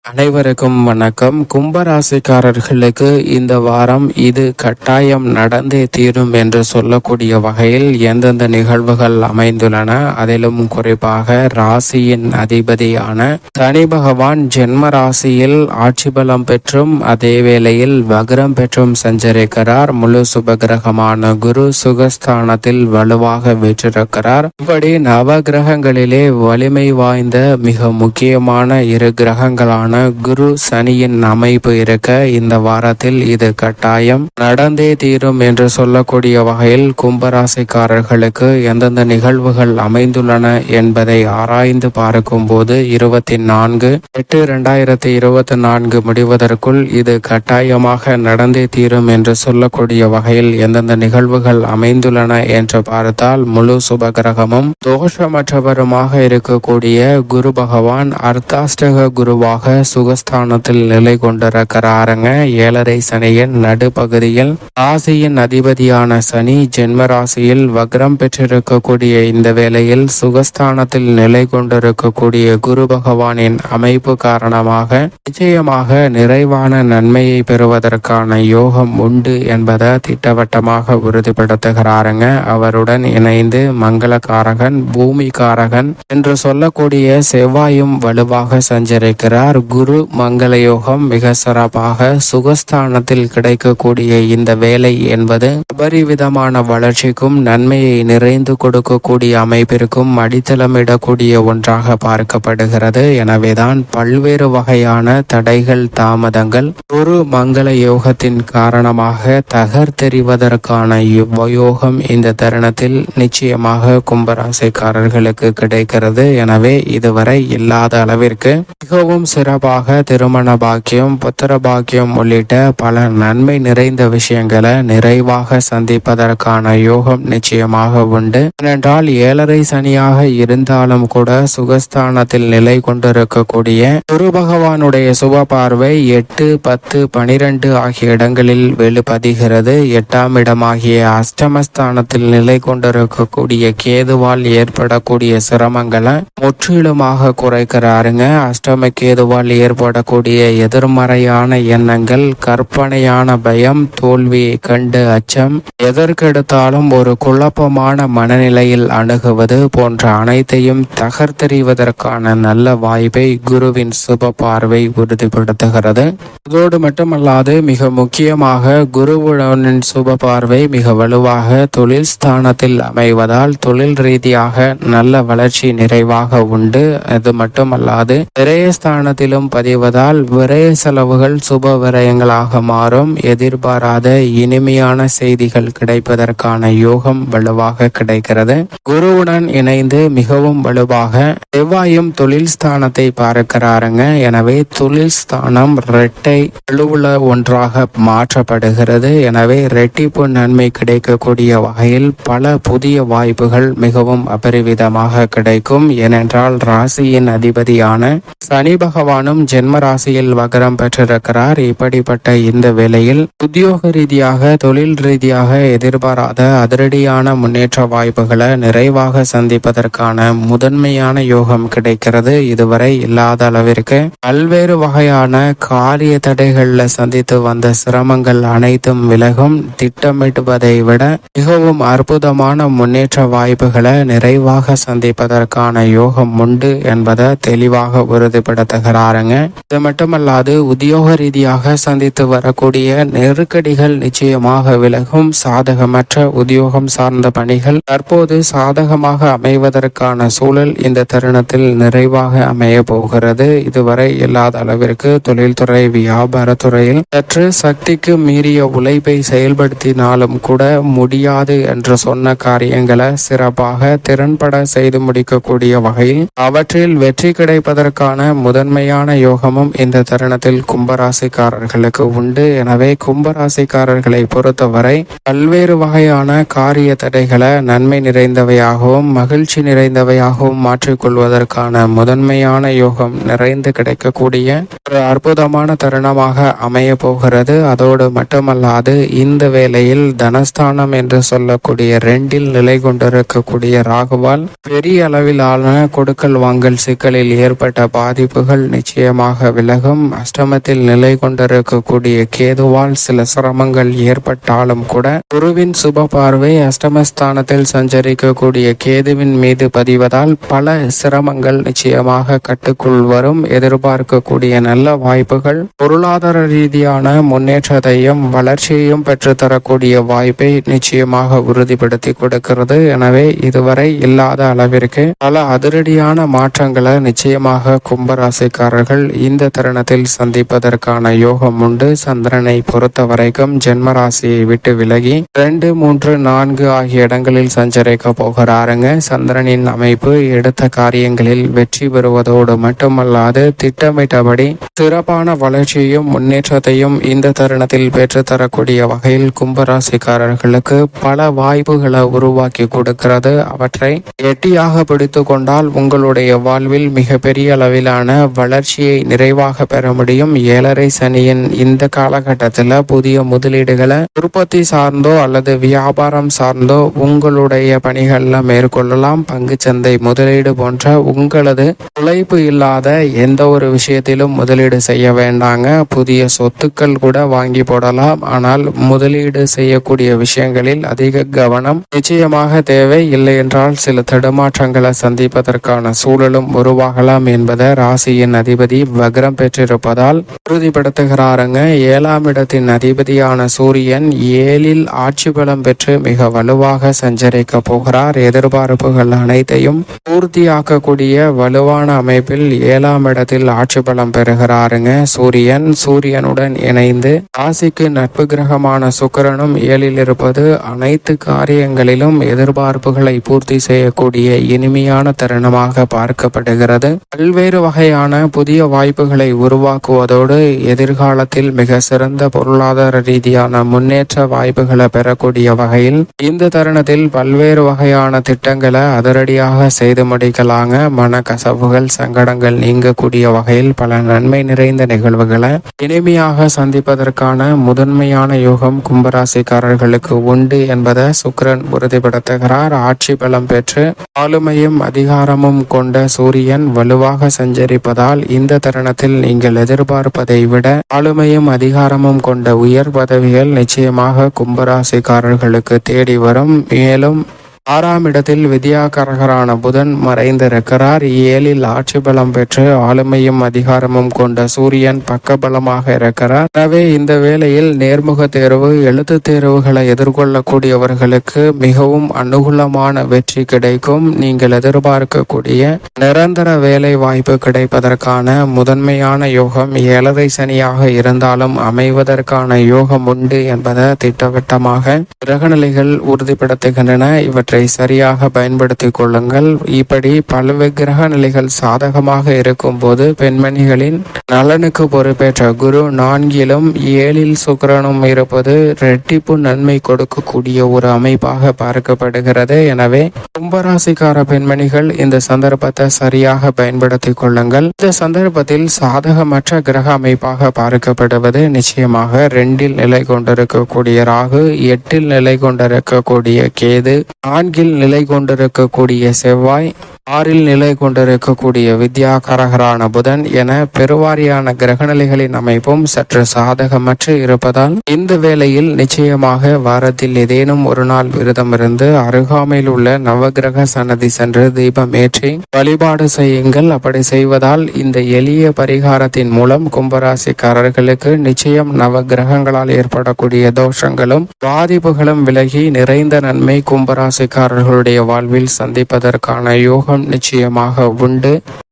அனைவருக்கும் வணக்கம். கும்பராசிக்காரர்களுக்கு இந்த வாரம் இது கட்டாயம் நடந்தே தீரும் என்று சொல்லக்கூடிய வகையில் எந்தெந்த நிகழ்வுகள் அமைந்துள்ளன, அதிலும் குறிப்பாக ராசியின் அதிபதியான சனி பகவான் ஜென்ம ராசியில் ஆட்சி பலம் பெற்றும் அதே வேளையில் வக்ரம் பெற்றும் சஞ்சரிக்கிறார். முழு சுபகிரகமான குரு சுகஸ்தானத்தில் வலுவாக வீற்றிருக்கிறார். இப்படி நவ கிரகங்களிலே வலிமை வாய்ந்த மிக முக்கியமான இரு கிரகங்களான குரு சனியின் அமைப்பு இருக்க இந்த வாரத்தில் இது கட்டாயம் நடந்தே தீரும் என்று சொல்லக்கூடிய வகையில் கும்பராசிக்காரர்களுக்கு எந்தெந்த நிகழ்வுகள் அமைந்துள்ளன என்பதை ஆராய்ந்து பார்க்கும் போது 24/8/2024 முடிவதற்குள் இது கட்டாயமாக நடந்தே தீரும் என்று சொல்லக்கூடிய வகையில் எந்தெந்த நிகழ்வுகள் அமைந்துள்ளன என்று பார்த்தால், முழு சுபகிரகமும் தோஷமற்றவருமாக இருக்கக்கூடிய குரு பகவான் அர்த்தாஷ்டக குருவாக சுகஸ்தானத்தில் நிலை கொண்டிருக்கிறாருங்க. 7.5 சனியின் நடுப்பகுதியில் ராசியின் அதிபதியான சனி ஜென்ம ராசியில் வக்ரம் பெற்றிருக்கக்கூடிய இந்த வேளையில் சுகஸ்தானத்தில் நிலை கொண்டிருக்கக்கூடிய குரு பகவானின் அமைப்பு காரணமாக நிச்சயமாக நிறைவான நன்மையை பெறுவதற்கான யோகம் உண்டு என்பதை திட்டவட்டமாக உறுதிப்படுத்துகிறாருங்க. அவருடன் இணைந்து மங்களகாரகன் பூமிகாரகன் என்று சொல்லக்கூடிய செவ்வாயும் வலுவாக சஞ்சரிக்கிறார். குரு மங்கள யோகம் மிக சிறப்பாக சுகஸ்தானத்தில் கிடைக்கக்கூடிய இந்த வேலை என்பது அபரிவிதமான வளர்ச்சிக்கும் நன்மையை நிறைந்து கொடுக்கக்கூடிய அமைப்பிற்கும் அடித்தளமிடக்கூடிய ஒன்றாக பார்க்கப்படுகிறது. எனவேதான் பல்வேறு வகையான தடைகள் தாமதங்கள் குரு மங்கள யோகத்தின் காரணமாக தகர்த்தெறிவதற்கான யோகம் இந்த தருணத்தில் நிச்சயமாக கும்பராசிக்காரர்களுக்கு கிடைக்கிறது. எனவே இதுவரை இல்லாத அளவிற்கு மிகவும் சிறப்பாக திருமண பாக்கியம், புத்திர பாக்கியம் உள்ளிட்ட பல நன்மை நிறைந்த விஷயங்களை நிறைவாக சந்திப்பதற்கான யோகம் நிச்சயமாக உண்டு. ஏனென்றால் 7.5 சனியாக இருந்தாலும் கூட சுகஸ்தானத்தில் நிலை கொண்டிருக்கக்கூடிய குரு பகவானுடைய சுப பார்வை 8, 10, 12 ஆகிய இடங்களில் வெளிப்பதிகிறது. 8ஆம் இடமாகிய அஷ்டமஸ்தானத்தில் நிலை கொண்டிருக்கக்கூடிய கேதுவால் ஏற்படக்கூடிய சிரமங்களை முற்றிலுமாக குறைக்கிறாருங்க. அஷ்டம கேதுவால் ஏற்படக்கூடிய எதிர்மறையான எண்ணங்கள், கற்பனையான பயம், தோல்வியை கண்டு அச்சம், எதற்கெடுத்தாலும் ஒரு குழப்பமான மனநிலையில் அணுகுவது போன்ற அனைத்தையும் தகர்த்தெறிவதற்கான நல்ல வாய்ப்பை குருவின் சுப பார்வை உறுதிப்படுத்துகிறது. அதோடு மட்டுமல்லாது மிக முக்கியமாக குருவுடனின் சுப பார்வை மிக வலுவாக தொழில் ஸ்தானத்தில் அமைவதால் தொழில் ரீதியாக நல்ல வளர்ச்சி நிறைவாக உண்டு. அது மட்டுமல்லாது விரயஸ்தானத்திலும் பதிவதால் விரய செலவுகள் சுப விரயங்களாக மாறும். எதிர்பாராத இனிமையான செய்திகள் கிடைப்பதற்கான யோகம் வலுவாக கிடைக்கிறது. குருவுடன் இணைந்து மிகவும் வலுவாக செவ்வாயும் தொழில் ஸ்தானத்தை பார்க்கிறாருங்க. எனவே தொழில் ஸ்தானம் இரட்டை வலுவுள்ள ஒன்றாக மாற்றப்படுகிறது. எனவே இரட்டிப்பு நன்மை கிடைக்கக்கூடிய வகையில் பல புதிய வாய்ப்புகள் மிகவும் அபரிவிதமாக கிடைக்கும். ஏனென்றால் ராசியின் அதிபதியான சனி பகவானும் ஜென்ம ராசியில் வக்ரம் பெற்றிருக்கிறார். இப்படிப்பட்ட இந்த வேளையில் உத்தியோக ரீதியாக தொழில் ரீதியாக எதிர்பாராத அதிரடியான முன்னேற்ற வாய்ப்புகளை நிறைவாக சந்திப்பதற்கான முதன்மையான யோகம் கிடைக்கிறது. இதுவரை இல்லாத அளவிற்கு பல்வேறு வகையான காரிய தடைகள்ல சந்தித்து வந்த சிரமங்கள் அனைத்தும் விலகும். திட்டமிடுவதை விட மிகவும் அற்புதமான முன்னேற்ற வாய்ப்புகளை நிறைவாக சந்திப்பதற்கான யோகம் உண்டு என்பதை தெளிவாக உறுதிப்படுத்துகிறாருங்க. இது மட்டுமல்லாது உத்தியோக ரீதியாக சந்தித்து வரக்கூடிய நெருக்கடிகள் நிச்சயமாக விலகும். சாதகமற்ற உத்தியோகம் சார்ந்த பணிகள் தற்போது சாதகமாக அமைவதற்கான சூழல் இந்த தருணத்தில் நிறைவாக அமைய போகிறது. இதுவரை இல்லாத அளவிற்கு தொழில்துறை வியாபாரத்துறையில் சற்று சக்திக்கு மீறிய உழைப்பை செயல்படுத்தினாலும் கூட முடியாது என்று சொன்ன காரியங்களை சிறப்பாக திறன்பட செய்து முடிக்கக்கூடிய வகையில் அவற்றில் வெற்றி கிடைப்பதற்கான முதன்மையான யோகமும் இந்த தருணத்தில் கும்பராசிக்காரர்களுக்கு உண்டு. எனவே கும்பராசிக்காரர்களை பொறுத்தவரை பல்வேறு வகையான காரிய தடைகளை நன்மை நிறைந்தவையாகவும் மகிழ்ச்சி நிறைந்தவையாகவும் மாற்றிக்கொள்வதற்கான முதன்மையான யோகம் நிறைந்து கிடைக்கக்கூடிய ஒரு அற்புதமான தருணமாக அமைய போகிறது. அதோடு மட்டுமல்லாது இந்த வேளையில் தனஸ்தானம் என்று சொல்லக்கூடிய 2இல் நிலை கொண்டிருக்கக்கூடிய ராகுவால் பெரிய அளவிலான கொடுக்கல் வாங்கல் சிக்கலில் ஏற்பட்ட பாதிப்புகள் நிச்சயம் நிச்சயமாக விலகும். அஷ்டமத்தில் நிலை கொண்டிருக்கக்கூடிய கேதுவால் சில சிரமங்கள் ஏற்பட்டாலும் கூட குருவின் சுப பார்வை அஷ்டமஸ்தானத்தில் சஞ்சரிக்கக்கூடிய கேதுவின் மீது பதிவதால் பல சிரமங்கள் நிச்சயமாக கட்டுக்குள் வரும். எதிர்பார்க்கக்கூடிய நல்ல வாய்ப்புகள், பொருளாதார ரீதியான முன்னேற்றத்தையும் வளர்ச்சியையும் பெற்றுத்தரக்கூடிய வாய்ப்பை நிச்சயமாக உறுதிப்படுத்தி கொடுக்கிறது. எனவே இதுவரை இல்லாத அளவிற்கு பல அதிரடியான மாற்றங்களை நிச்சயமாக கும்பராசிக்காரர்கள் இந்த தருணத்தில் சந்திப்பதற்கான யோகம் உண்டு. சந்திரனை பொறுத்த வரைக்கும் ஜென்மராசியை விட்டு விலகி 2, 3, 4 ஆகிய இடங்களில் சஞ்சரிக்க போகிறாருங்க. சந்திரனின் அமைப்பு எடுத்த காரியங்களில் வெற்றி பெறுவதோடு மட்டுமல்லாது திட்டமிட்டபடி சிறப்பான வளர்ச்சியையும் முன்னேற்றத்தையும் இந்த தருணத்தில் பெற்றுத்தரக்கூடிய வகையில் கும்பராசிக்காரர்களுக்கு பல வாய்ப்புகளை உருவாக்கி கொடுக்கிறது. அவற்றை எட்டியாக பிடித்து கொண்டால் உங்களுடைய வாழ்வில் மிகப்பெரிய அளவிலான வளர்ச்சியை நிறைவாக பெற முடியும். 7.5 சனியின் இந்த காலகட்டத்தில் புதிய முதலீடுகளை உற்பத்தி சார்ந்தோ அல்லது வியாபாரம் சார்ந்தோ உங்களுடைய பணிகள்ல மேற்கொள்ளலாம். பங்குச்சந்தை முதலீடு போன்ற உங்களது உழைப்பு இல்லாத எந்த ஒரு விஷயத்திலும் முதலீடு செய்ய வேண்டாங்க. புதிய சொத்துக்கள் கூட வாங்கி போடலாம். ஆனால் முதலீடு செய்யக்கூடிய விஷயங்களில் அதிக கவனம் நிச்சயமாக தேவை. இல்லை என்றால் சில தடுமாற்றங்களை சந்திப்பதற்கான சூழலும் உருவாகலாம் என்பதை ராசியின் அதிபதி வக்ரம் பெற்றிருப்பதால் உறுதிப்படுத்துகிறாருங்க. 7ஆம் இடத்தின் அதிபதியான சூரியன் 7இல் ஆட்சி பலம் பெற்று மிக வலுவாக சஞ்சரிக்க போகிறார். எதிர்பார்ப்புகள் அனைத்தையும் பூர்த்தியாக்கக்கூடிய வலுவான அமைப்பில் 7ஆம் இடத்தில் ஆட்சி பலம் பெறுகிறாருங்க. சூரியனுடன் இணைந்து ராசிக்கு நட்பு கிரகமான சுக்கிரனும் 7இல் இருப்பது அனைத்து காரியங்களிலும் எதிர்பார்ப்புகளை பூர்த்தி செய்யக்கூடிய இனிமையான தருணமாக பார்க்கப்படுகிறது. பல்வேறு வகையான புதிய வாய்ப்புகளை உருவாக்குவதோடு எதிர்காலத்தில் மிக சிறந்த பொருளாதார ரீதியான முன்னேற்ற வாய்ப்புகளை பெறக்கூடிய வகையில் இந்த தருணத்தில் பல்வேறு வகையான திட்டங்களை அதிரடியாக செய்து முடிக்கலாங்க. மனக்கசவுகள், சங்கடங்கள் நீங்கக்கூடிய வகையில் பல நன்மை நிறைந்த நிகழ்வுகளை இனிமையாக சந்திப்பதற்கான முதன்மையான யோகம் கும்பராசிக்காரர்களுக்கு உண்டு என்பதை சுக்கிரன் உறுதிப்படுத்துகிறார். ஆட்சி பலம் பெற்று ஆளுமையும் அதிகாரமும் கொண்ட சூரியன் வலுவாக சஞ்சரிப்பதால் இந்த தருணத்தில் நீங்கள் எதிர்பார்ப்பதை விட ஆளுமையும் அதிகாரமும் கொண்ட உயர் பதவிகள் நிச்சயமாக கும்பராசிக்காரர்களுக்கு தேடி வரும். மேலும் 6ஆம் இடத்தில் வித்யாகாரகரான புதன் மறைந்திருக்கிறார். 7இல் ஆட்சி பலம் பெற்று ஆளுமையும் அதிகாரமும் கொண்ட சூரியன் பக்கபலமாக இருக்கிறார். எனவே இந்த வேளையில் நேர்முக தேர்வு, எழுத்து தேர்வுகளை எதிர்கொள்ளக்கூடியவர்களுக்கு மிகவும் அனுகூலமான வெற்றி கிடைக்கும். நீங்கள் எதிர்பார்க்கக்கூடிய நிரந்தர வேலை வாய்ப்பு கிடைப்பதற்கான முதன்மையான யோகம் 7.5 சனியாக இருந்தாலும் அமைவதற்கான யோகம் உண்டு என்பதை திட்டவட்டமாக கிரகநிலைகள் உறுதிப்படுத்துகின்றன. இவற்றை சரியாக பயன்படுத்திக் கொள்ளுங்கள். இப்படி பல கிரக நிலைகள் சாதகமாக இருக்கும் போது பெண்மணிகளின் நலனுக்கு பொறுப்பேற்ற குரு 4இலும் 7இல் சுக்கிரனும் இருப்பது இரட்டிப்பு நன்மை கொடுக்கக்கூடிய ஒரு அமைப்பாக பார்க்கப்படுகிறது. எனவே கும்பராசிக்கார பெண்மணிகள் இந்த சந்தர்ப்பத்தை சரியாக பயன்படுத்திக் கொள்ளுங்கள். இந்த சந்தர்ப்பத்தில் சாதகமற்ற கிரக அமைப்பாக பார்க்கப்படுவது நிச்சயமாக 2இல் நிலை கொண்டிருக்கக்கூடிய ராகு, 8இல் நிலை கொண்டிருக்கக்கூடிய கேது, 4இல் நிலை கொண்டிருக்கக்கூடிய செவ்வாய், 6இல் நிலை கொண்டிருக்கக்கூடிய வித்யாகாரகரான புதன் என பெருவாரியான கிரகநிலைகளின் அமைப்பும் சற்று சாதகமற்று இருப்பதால் இந்த வேளையில் நிச்சயமாக வாரத்தில் ஏதேனும் ஒரு நாள் விரதம் இருந்து அருகாமையில் உள்ள நவகிரக சன்னதி சென்று தீபம் ஏற்றி வழிபாடு செய்யுங்கள். அப்படி செய்வதால் இந்த எளிய பரிகாரத்தின் மூலம் கும்பராசிக்காரர்களுக்கு நிச்சயம் நவகிரகங்களால் ஏற்படக்கூடிய தோஷங்களும் பாதிப்புகளும் விலகி நிறைந்த நன்மை கும்பராசிக்காரர்களுடைய வாழ்வில் சந்திப்பதற்கான யோகம் நிச்சயமாக உண்டு.